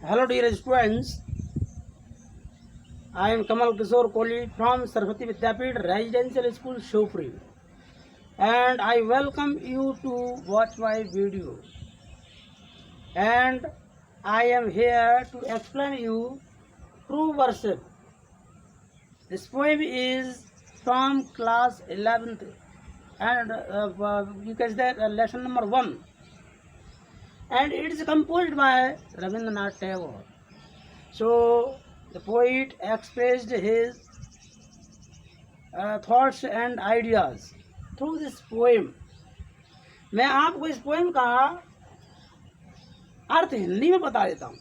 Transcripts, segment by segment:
Hello dear students, I am Kamal Kishore Kohli from Saraswati Vidyapeeth Residential School Shivpuri, and I welcome you to watch my video. And I am here to explain you true worship. This poem is from class 11th and you can say lesson number 1, and it is composed by Rabindranath Tagore. So the poet expressed his thoughts and ideas through this poem. मैं आपको इस poem का अर्थ हिंदी में बता देता हूँ,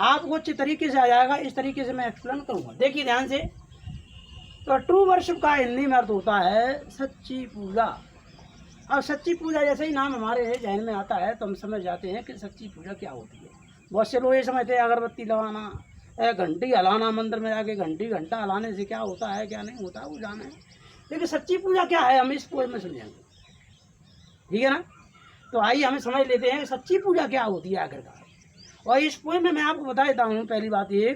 आपको अच्छे तरीके से आ जाएगा। इस तरीके से मैं एक्सप्लेन करूँगा, देखिए ध्यान से। तो ट्रू वर्शिप का हिंदी में अर्थ होता है सच्ची पूजा। अब सच्ची पूजा जैसे ही नाम हमारे जहन में आता है तो हम समझ जाते हैं कि सच्ची पूजा क्या होती है। बहुत से लोग ये समझते हैं अगरबत्ती लगाना, घंटी हलाना, मंदिर में जाके घंटा हलाने से क्या होता है क्या नहीं होता वो जाने। लेकिन सच्ची पूजा क्या है हम इस पोएम में समझेंगे, ठीक है ना। तो आइए हमें समझ लेते हैं कि सच्ची पूजा क्या होती है आखिरकार। और इस पोएम में मैं आपको बता देता हूँ पहली बात ये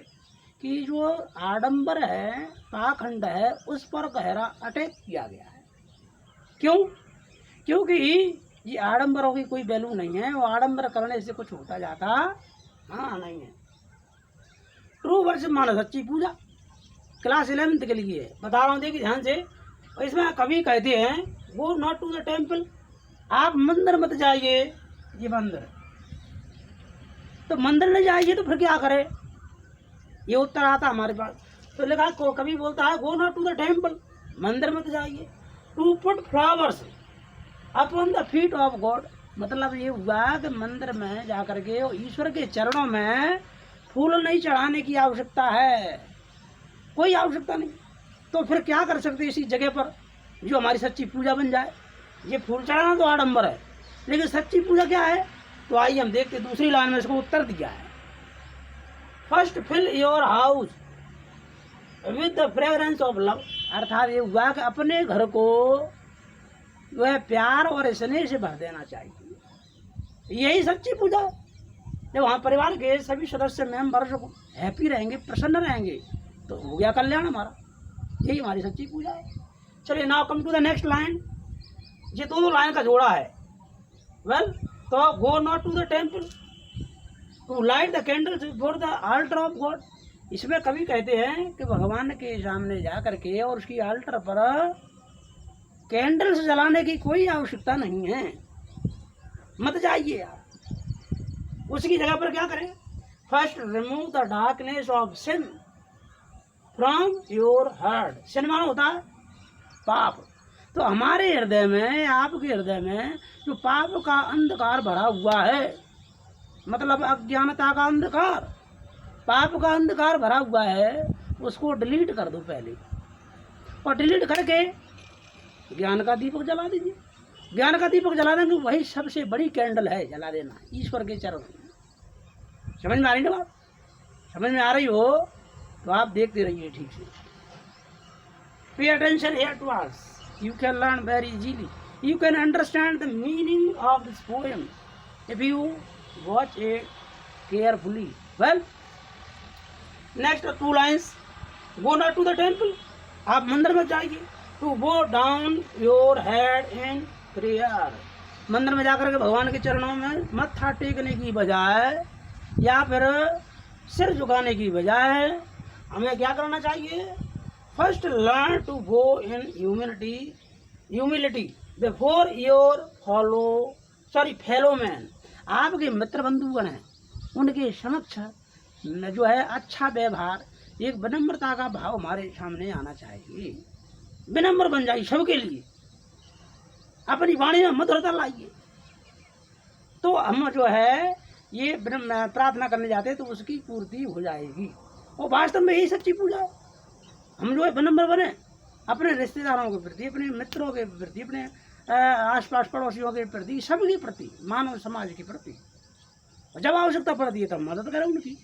कि जो आडंबर है, पाखंड है, उस पर गहरा अटैक किया गया है। क्यों? क्योंकि ये आडंबरों की कोई वैल्यू नहीं है, वो आडंबर करने से कुछ होता जाता नहीं है। ट्रू वर्शिप माना सच्ची पूजा, क्लास 11th के लिए बता रहा हूँ, देखिए ध्यान से। और इसमें कभी कहते हैं go not to the temple, आप मंदिर मत जाइए। ये मंदिर, तो मंदिर नहीं जाइए तो फिर क्या करे, ये उत्तर आता हमारे पास। तो लिखा को कभी बोलता है go not to the temple, मंदिर मत जाइए। To put flowers upon the feet of God, मतलब ये हुआ कि मंदिर में जाकर के ईश्वर के चरणों में फूल नहीं चढ़ाने की आवश्यकता है, कोई आवश्यकता नहीं। तो फिर क्या कर सकते इसी जगह पर जो हमारी सच्ची पूजा बन जाए। ये फूल चढ़ाना तो आडंबर है, लेकिन सच्ची पूजा क्या है। तो आइए हम देखते दूसरी लाइन में इसको उत्तर दिया है। First fill your house with the fragrance of love, अर्थात ये हुआ कि अपने घर को जो है प्यार और स्नेह से भर देना चाहिए। यही सच्ची पूजा है। जब वहाँ परिवार के सभी सदस्य मेंबर हैप्पी रहेंगे, प्रसन्न रहेंगे, तो हो गया कल्याण हमारा। यही हमारी सच्ची पूजा है। चलिए now come to the next line. ये दोनों लाइन का जोड़ा है। वेल, तो go not to the temple to light the candles before the altar of God. इसमें कभी कहते हैं कि भगवान के सामने जा करके और उसकी आल्टर पर कैंडल्स जलाने की कोई आवश्यकता नहीं है, मत जाइए आप। उसकी जगह पर क्या करें, first remove the darkness of sin from your heart. Sin माना होता है पाप। तो हमारे हृदय में, आपके हृदय में जो पाप का अंधकार भरा हुआ है, मतलब अज्ञानता का अंधकार, पाप का अंधकार भरा हुआ है, उसको डिलीट कर दो पहले। और डिलीट करके ज्ञान का दीपक जला दीजिए। ज्ञान का दीपक जलाने की वही सबसे बड़ी कैंडल है, जला देना ईश्वर के चरण में। समझ में आ रही ना बात? समझ में आ रही हो तो आप देखते रहिए ठीक से। Pay attention here to us, you can learn very easily. You can understand the meaning of this poem if you watch it carefully. Well, next 2 lines. Go not to the temple. आप मंदिर में जाइए। To bow down your head in prayer. मंदिर में जाकर के भगवान के चरणों में मत्था टेकने की बजाय या फिर सिर झुकाने की बजाय हमें क्या करना चाहिए। First learn to go in humility before your fellow man. आपके मित्र बंधुगण हैं, उनके समक्ष जो है अच्छा व्यवहार, एक विनम्रता का भाव हमारे सामने आना चाहिए। विनम्र बन जाइए सबके लिए, अपनी वाणी में मधुरता लाइए। तो हम जो है ये प्रार्थना करने जाते हैं तो उसकी पूर्ति हो जाएगी। और वास्तव में यही सच्ची पूजा है। हम जो है विनम्र बने अपने रिश्तेदारों के प्रति, अपने मित्रों के प्रति, अपने आसपास पड़ोसियों के प्रति, सबके प्रति, मानव समाज के प्रति। और जब आवश्यकता पड़ती है तब मदद करें उनकी।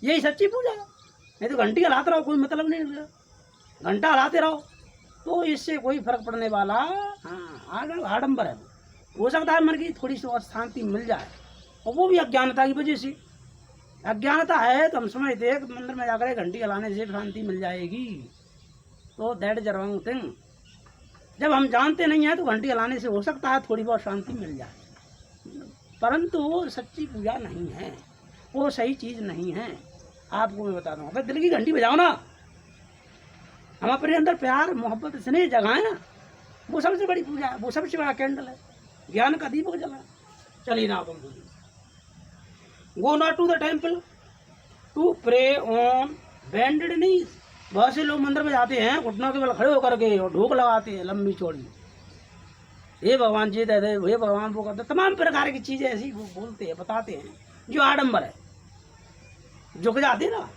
यही सच्ची पूजा है। नहीं तो घंटी हलाते रहो, कोई मतलब नहीं है। घंटा हलाते रहो तो इससे कोई फर्क पड़ने वाला आडंबर है। हो सकता है मन की थोड़ी सी और शांति मिल जाए, और वो भी अज्ञानता की वजह से। अज्ञानता है तो हम समझते हैं कि मंदिर में जाकर एक घंटी हिलाने से शांति मिल जाएगी, तो दैट इज रॉन्ग थिंग। जब हम जानते नहीं हैं तो घंटी हिलाने से हो सकता है थोड़ी बहुत शांति मिल जाए, परंतु वो सच्ची पूजा नहीं है, वो सही चीज़ नहीं है। आपको मैं बता दूँ, अगर दिल की घंटी बजाओ ना, हम अपने अंदर प्यार मोहब्बत स्नेह जगाएं ना, वो सबसे बड़ी पूजा है, वो सबसे बड़ा कैंडल है, ज्ञान का दीपक जलाएं। चलिए ना, तुम go not to the temple to pray on bended knees. बहुत से लोग मंदिर में जाते हैं घुटनों के बल खड़े होकर के और ढोक लगाते हैं लंबी चौड़ी, हे भगवान जी दे दे, हे भगवान वो करते, तमाम प्रकार की चीज़ें ऐसी वो बोलते हैं, बताते हैं, जो आडंबर है, झुक जाते ना,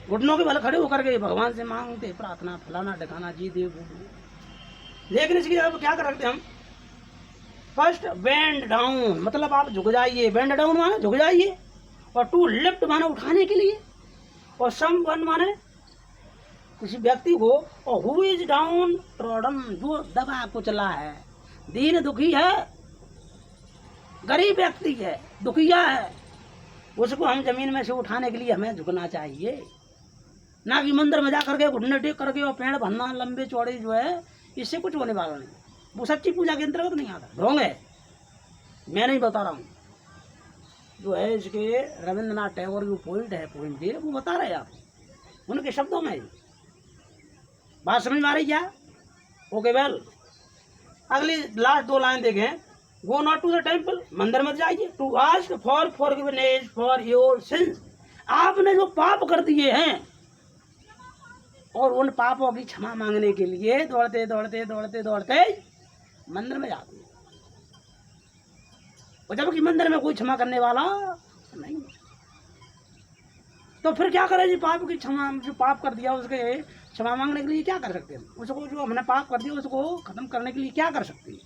घुटनों के बल खड़े होकर के भगवान से मांगते प्रार्थना, फलाना ढकाना, जी देव वो। लेकिन इसकी अब क्या कर सकते हम, फर्स्ट बेंड डाउन, मतलब आप झुक जाइए, बेंड डाउन माने झुक जाइए, और टू लिफ्ट माने उठाने के लिए, और सम वन माने किसी व्यक्ति को, और हु इज डाउन ट्रॉडन, जो दबा कुचला है, दीन दुखी है, गरीब व्यक्ति है, दुखिया है, उसको हम जमीन में से उठाने के लिए हमें झुकना चाहिए, ना कि मंदिर में जा करके घुटने टेक करके और पेड़ भरना लंबे चौड़े जो है, इससे कुछ होने वाला नहीं, वो सच्ची पूजा के अंतर्गत नहीं आता, ढोंग है। मैं नहीं बता रहा हूँ, जो है इसके रविंद्रनाथ टैगोर जो पॉइंट है, पॉइंट है वो बता रहे हैं आप, उनके शब्दों में। बात समझ में आ रही क्या? ओके वेल, अगली लास्ट 2 लाइन देखें, go not to the temple, मंदिर मत जाइए, to ask for forgiveness for your sins, आपने जो पाप कर दिए हैं और उन पापों की क्षमा मांगने के लिए दौड़ते दौड़ते दौड़ते दौड़ते मंदिर में जाते हैं, और जबकि मंदिर में कोई क्षमा करने वाला नहीं, तो फिर क्या करें जी? पाप की क्षमा, जो पाप कर दिया उसके क्षमा मांगने के लिए क्या कर सकते हैं? उसको, जो हमने पाप कर दिया उसको खत्म करने के लिए क्या कर सकते हैं?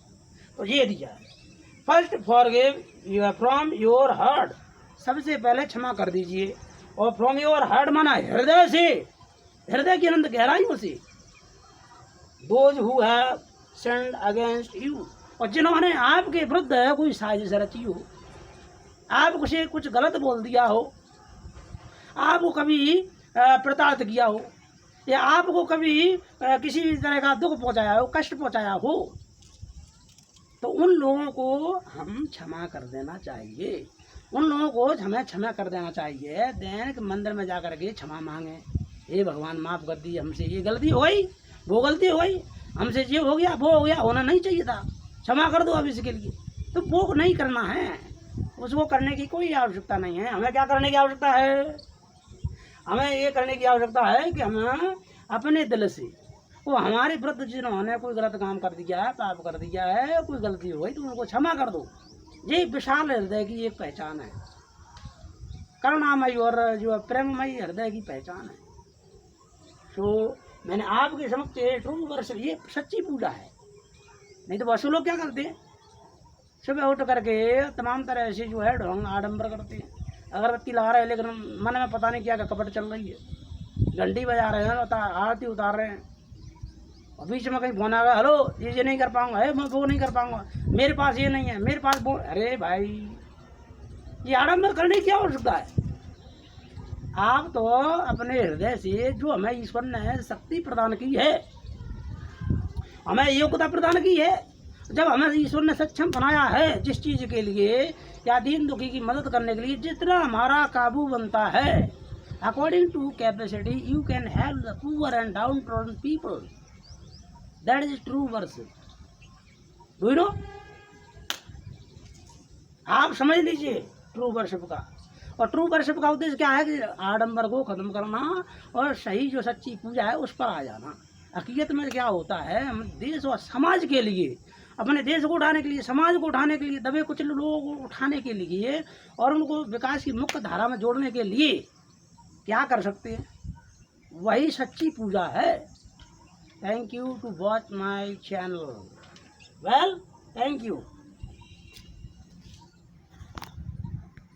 तो ये दिया है, first forgive from your heart, सबसे पहले क्षमा कर दीजिए, और फ्रॉम योर हार्ट माना हृदय से, हृदय की अनंत गहराइयों से, those who have sinned against you, और जिन्होंने आपके विरुद्ध कोई साजिश रची हो, आपसे कुछ गलत बोल दिया हो, आपको कभी प्रताड़ित किया हो, या आपको कभी किसी भी तरह का दुख पहुंचाया हो, कष्ट पहुंचाया हो, तो उन लोगों को हम क्षमा कर देना चाहिए, उन लोगों को हमें क्षमा कर देना चाहिए। देन मंदिर में जाकर के क्षमा मांगे, हे भगवान माफ़ कर दी, हमसे ये गलती हो गई, वो गलती हो गई, हमसे ये हो गया, वो हो गया, होना नहीं चाहिए था, क्षमा कर दो अब इसके लिए। तो वो नहीं करना है, उसको करने की कोई आवश्यकता नहीं है। हमें क्या करने की आवश्यकता है? हमें ये करने की आवश्यकता है कि हम अपने दिल से, वो हमारे विरुद्ध जिन्होंने कोई गलत काम कर दिया है, पाप कर दिया है, कोई गलती हो गई, तो उनको क्षमा कर दो। ये विशाल हृदय की एक पहचान है, करुणामयी और जो प्रेममयी हृदय की पहचान है। तो मैंने आपके समक्ष ट्रू वर्षिप, ये सच्ची पूजा है। नहीं तो बहुत से लोग क्या करते हैं, सुबह उठ करके तमाम तरह से जो है ढोंग आडंबर करते हैं, अगरबत्ती लगा रहे हैं लेकिन मन में पता नहीं क्या कपट चल रही है, घंटी बजा रहे हैं, आरती उतार रहे हैं, और बीच में कहीं फोन आ गया, हेलो ये नहीं कर पाऊंगा, है मैं वो नहीं कर पाऊंगा, मेरे पास ये नहीं है, मेरे पास वो, अरे भाई ये आडंबर करने की क्या आवश्यकता है? आप तो अपने हृदय से, जो हमें ईश्वर ने शक्ति प्रदान की है, हमें योग्यता प्रदान की है, जब हमें ईश्वर ने सक्षम बनाया है जिस चीज़ के लिए, या दीन दुखी की मदद करने के लिए, जितना हमारा काबू बनता है, according to capacity you can help the poor and downtrodden people, that is true worship. Do you know? आप समझ लीजिए ट्रू वर्शिप का। और ट्रू वर्शिप का उद्देश्य क्या है कि आडंबर को खत्म करना और सही जो सच्ची पूजा है उस पर आ जाना। हकीकत में क्या होता है, हम देश और समाज के लिए, अपने देश को उठाने के लिए, समाज को उठाने के लिए, दबे कुचले लोगों को उठाने के लिए और उनको विकास की मुख्य धारा में जोड़ने के लिए क्या कर सकते हैं, वही सच्ची पूजा है। Thank you to watch my channel. Well, thank you.